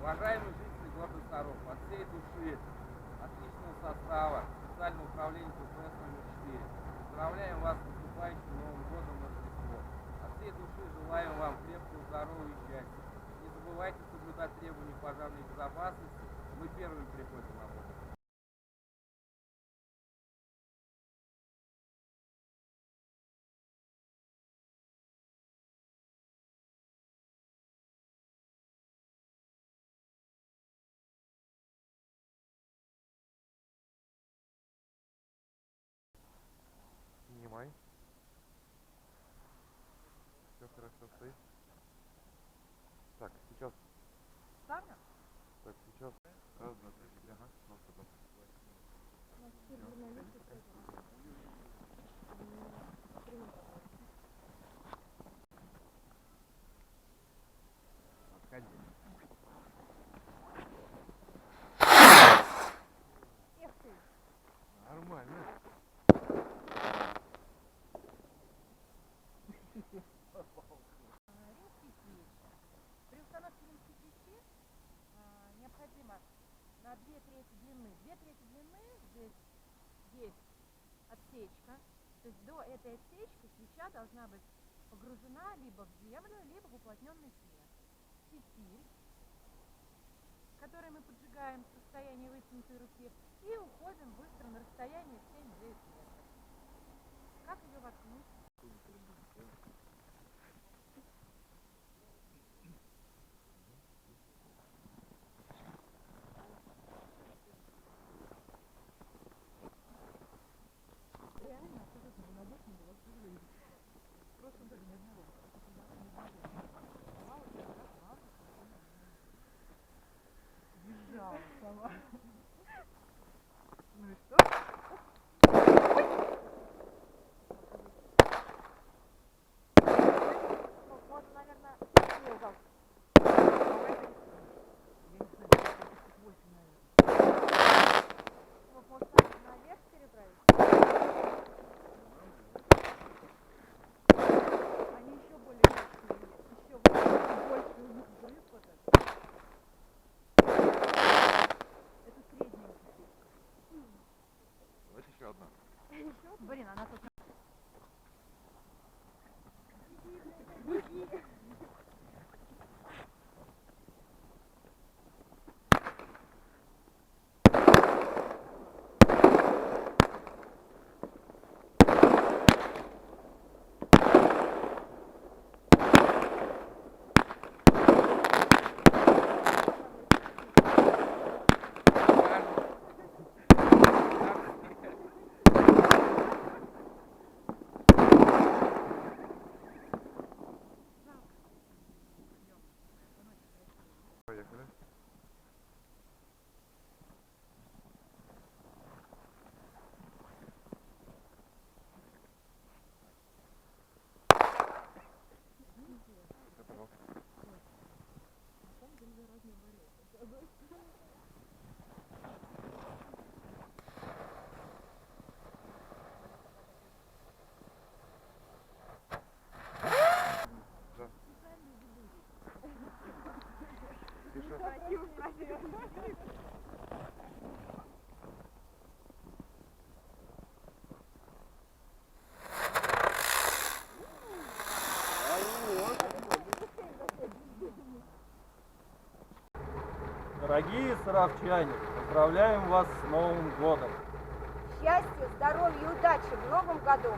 Уважаемые жители города Саров, от всей души, отличного состава, специальное управление ДПС номер 4. Поздравляем вас с наступающим Новым годом и Рождеством. От всей души желаем вам крепкого здоровья и счастья. Не забывайте соблюдать требования пожарной безопасности. Мы первыми приходим на помощь. Снимай. Все хорошо стоит. Так, сейчас. Ставлю? Так, сейчас. Раз, два, три. Ага, кнопка там. Отходи. Эх ты! Нормально. Римские свечи. При установке римских свечей необходимо на 2/3 длины. 2/3 длины здесь есть отсечка. То есть до этой отсечки свеча должна быть погружена либо в землю, либо в уплотненный снег. Фитиль, который мы поджигаем в состоянии вытянутой руки, и уходим быстро на расстояние 7-9 метров. Как ее воткнуть? Реально, абсолютно равнодушно было всю жизнь. Просто даже не знала, бежала сама. Ну и что? Ну, можно, наверное, угол. Ну, можно наверх переправить. Они еще более легкие, еще больше у них взрыв вот этот. Это средняя. Давайте еще одна. Блин, она тут... Поехали. Готово. Да. Тише. Дорогие саровчане, поздравляем вас с Новым годом! Счастья, здоровья и удачи в новом году!